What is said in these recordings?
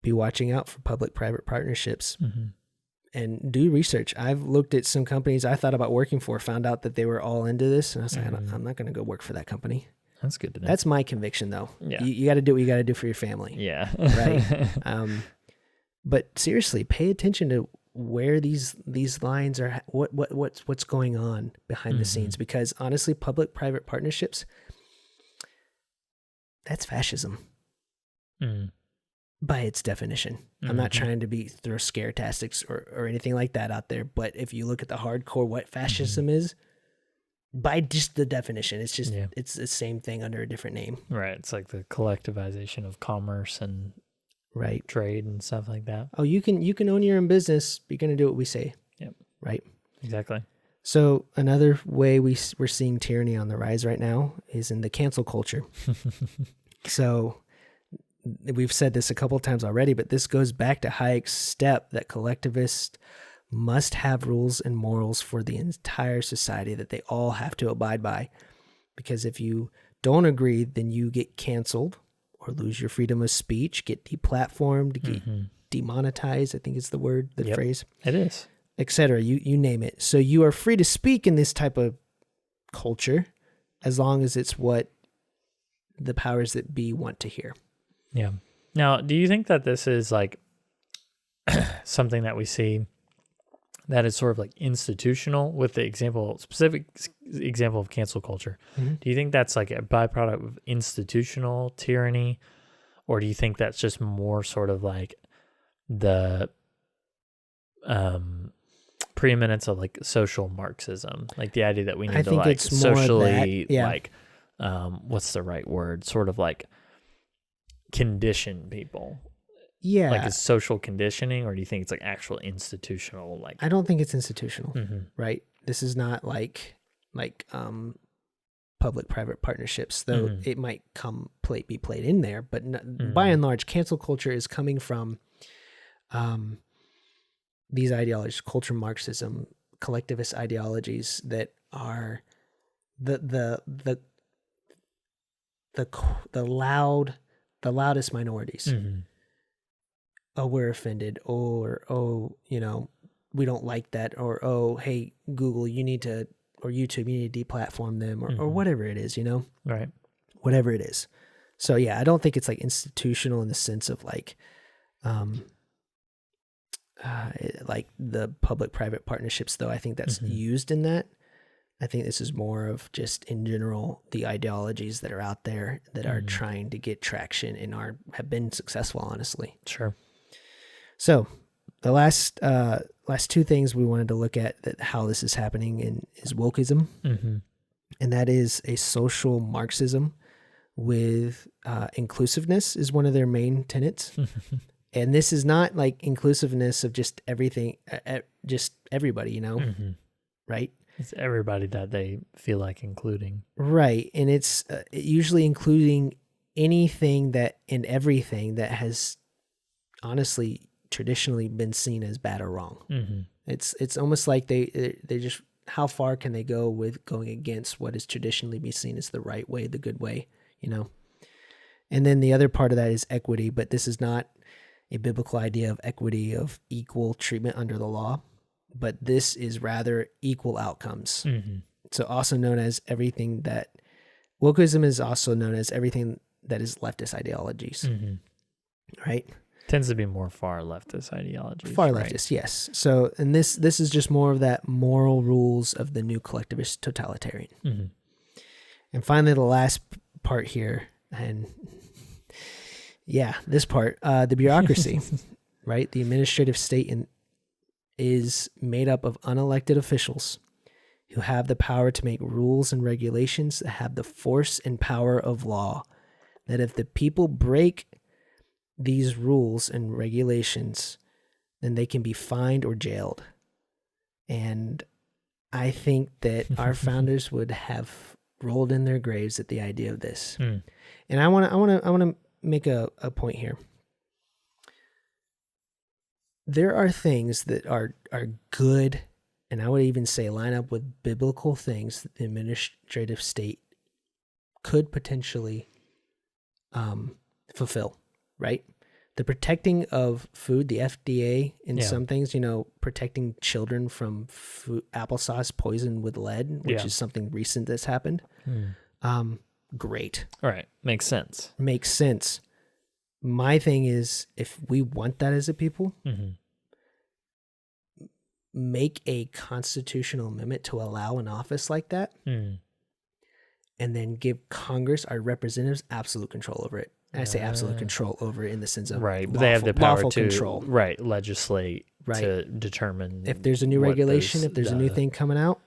be watching out for public-private partnerships and do research. I've looked at some companies I thought about working for, found out that they were all into this, and I was like, I'm not going to go work for that company. That's good to know. That's my conviction, though. Yeah. You got to do what you got to do for your family. Yeah. Right. But seriously, pay attention to where these lines are, what's going on behind the scenes, because honestly, public-private partnerships, that's fascism by its definition. I'm not trying to throw scare tactics or anything like that out there, but if you look at the hardcore what fascism is, by just the definition, it's just it's the same thing under a different name. Right. It's like the collectivization of commerce and trade and stuff like that. Oh, you can own your own business. You're going to do what we say. Yep. Right. Exactly. So another way we're seeing tyranny on the rise right now is in the cancel culture. So we've said this a couple of times already, but this goes back to Hayek's step that collectivists must have rules and morals for the entire society that they all have to abide by. Because if you don't agree, then you get canceled or lose your freedom of speech, get deplatformed, get demonetized, I think is the word, the phrase. It is. Etc. You name it. So you are free to speak in this type of culture as long as it's what the powers that be want to hear. Yeah. Now, do you think that this is like something that we see that is sort of like institutional with the specific example of cancel culture? Do you think that's like a byproduct of institutional tyranny, or do you think that's just more sort of like the preeminence of like social Marxism, like the idea that we need to like socially like what's the right word, sort of like condition people? Yeah. Like, is social conditioning, or do you think it's like actual institutional? Like, I don't think it's institutional, right? This is not like public-private partnerships, though it might be played in there. But by and large, cancel culture is coming from these ideologies, culture Marxism, collectivist ideologies that are the loudest minorities. Oh, we're offended, or we don't like that, or oh, hey, Google, you need to, or YouTube, you need to deplatform them, or whatever it is, right? Whatever it is. So yeah, I don't think it's like institutional in the sense of like the public-private partnerships, though. I think that's used in that. I think this is more of just in general the ideologies that are out there that are trying to get traction and have been successful, honestly. Sure. So the last two things we wanted to look at how this is happening is wokeism, and that is a social Marxism with inclusiveness is one of their main tenets. And this is not like inclusiveness of just everything, just everybody, right? It's everybody that they feel like including. Right. And it's usually including anything and everything that has honestly traditionally been seen as bad or wrong. It's almost like they just, how far can they go with going against what is traditionally be seen as the right way, the good way, And then the other part of that is equity, but this is not a biblical idea of equity, of equal treatment under the law, but this is rather equal outcomes. So also known as everything that, wokeism is also known as everything that is leftist ideologies, right? Tends to be more far leftist ideologies. Far leftist, yes. So, and this is just more of that moral rules of the new collectivist totalitarian. And finally, the last part here, and yeah, this part, the bureaucracy, right? The administrative state is made up of unelected officials who have the power to make rules and regulations that have the force and power of law. That if the people break these rules and regulations, then they can be fined or jailed. And I think that our founders would have rolled in their graves at the idea of this. And I want to make a point here. There are things that are good, and I would even say line up with biblical things that the administrative state could potentially fulfill, right? the protecting of food, the FDA in some things, protecting children from applesauce poisoned with lead, which is something recent that's happened. Great. All right. Makes sense. Makes sense. My thing is, if we want that as a people, make a constitutional amendment to allow an office like that, and then give Congress, our representatives, absolute control over it. And I say absolute control over it in the sense of right, but they have the power to control. Legislate to determine if there's a new regulation, if there's a new thing coming out,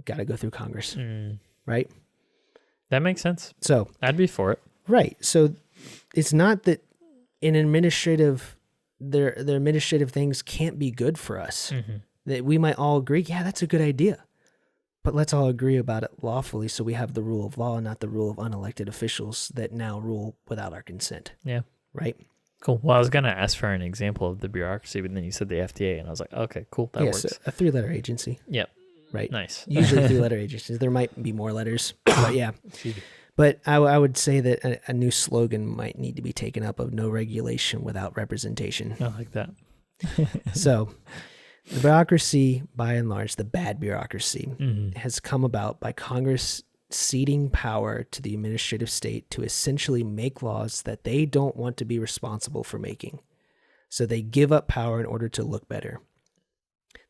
got to go through Congress, right? That makes sense. So I'd be for it. Right. So it's not that in administrative, their administrative things can't be good for us. That we might all agree, yeah, that's a good idea. But let's all agree about it lawfully so we have the rule of law and not the rule of unelected officials that now rule without our consent. Yeah. Right? Cool. Well, I was going to ask for an example of the bureaucracy, but then you said the FDA, and I was like, okay, cool, that works. A 3-letter agency. Yep. Right. Nice. Usually 3-letter agencies. There might be more letters, but yeah. But I would say that a new slogan might need to be taken up of no regulation without representation. I like that. So the bureaucracy, by and large, the bad bureaucracy, has come about by Congress ceding power to the administrative state to essentially make laws that they don't want to be responsible for making. So they give up power in order to look better.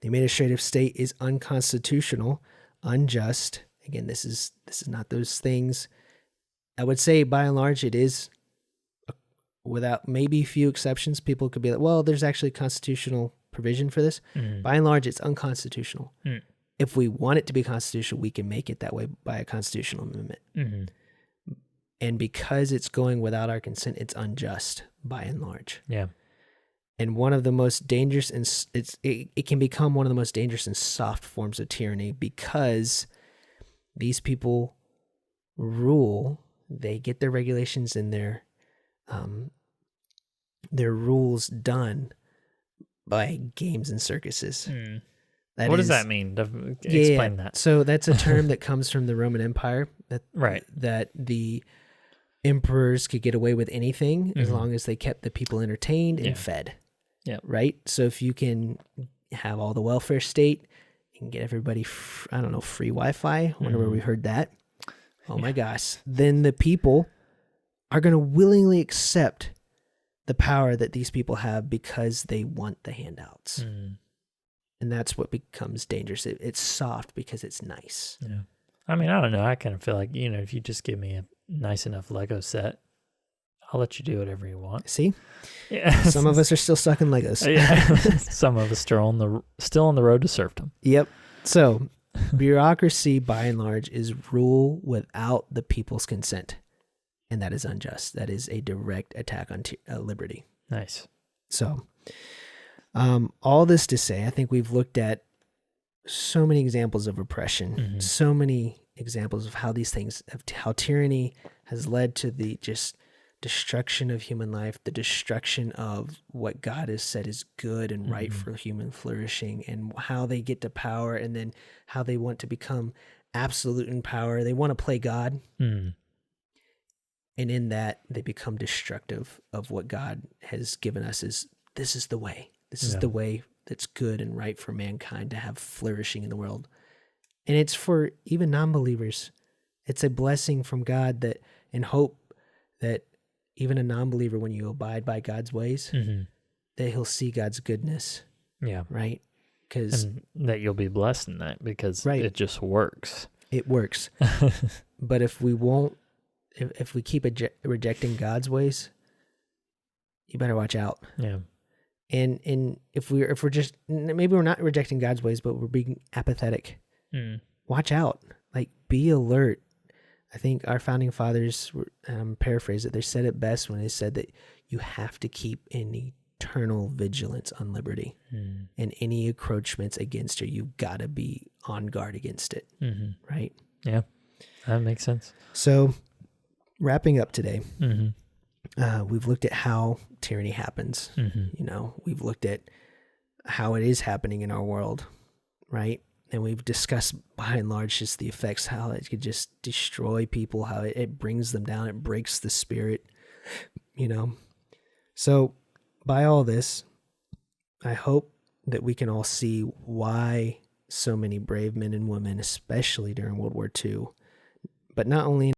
The administrative state is unconstitutional, unjust. Again, this is not those things. I would say by and large it is, without maybe a few exceptions. People could be like, well, there's actually constitutional provision for this. By and large, it's unconstitutional. If we want it to be constitutional, we can make it that way by a constitutional amendment. And because it's going without our consent, it's unjust by and large. Yeah. And one of the most dangerous, and it can become one of the most dangerous and soft forms of tyranny because these people rule. They get their regulations and their rules done by games and circuses. What does that mean? Explain that. So that's a term that comes from the Roman Empire. That the emperors could get away with anything as long as they kept the people entertained and fed. Yeah. Right. So if you can have all the welfare state, you can get everybody, free Wi-Fi. I wonder where we heard that. Oh my gosh. Then the people are going to willingly accept the power that these people have because they want the handouts. And that's what becomes dangerous. It's soft because it's nice. Yeah. I mean, I don't know. I kind of feel like, if you just give me a nice enough Lego set, I'll let you do whatever you want. See? Yeah. Some of us are still stuck in Legos. Yeah. Some of us still on the road to serfdom. Yep. So bureaucracy, by and large, is rule without the people's consent. And that is unjust. That is a direct attack on liberty. Nice. So all this to say, I think we've looked at so many examples of oppression, so many examples of how these things, how tyranny has led to the just destruction of human life, the destruction of what God has said is good and right for human flourishing, and how they get to power, and then how they want to become absolute in power. They want to play God. And in that, they become destructive of what God has given us as this is the way. This is the way that's good and right for mankind to have flourishing in the world. And it's for even non-believers. It's a blessing from God that, and hope that even a non-believer, when you abide by God's ways, that he'll see God's goodness. Yeah. Right? And that you'll be blessed in that because it just works. It works. But if we won't, if we keep rejecting God's ways, you better watch out. Yeah. And if we're just, maybe we're not rejecting God's ways, but we're being apathetic. Watch out. Like, be alert. I think our founding fathers, and I'm paraphrasing it, they said it best when they said that you have to keep an eternal vigilance on liberty. And any encroachments against her, you've got to be on guard against it. Right? Yeah, that makes sense. So, wrapping up today, we've looked at how tyranny happens. We've looked at how it is happening in our world, right? And we've discussed by and large just the effects, how it could just destroy people, how it brings them down, it breaks the spirit, So by all this, I hope that we can all see why so many brave men and women, especially during World War II, but not only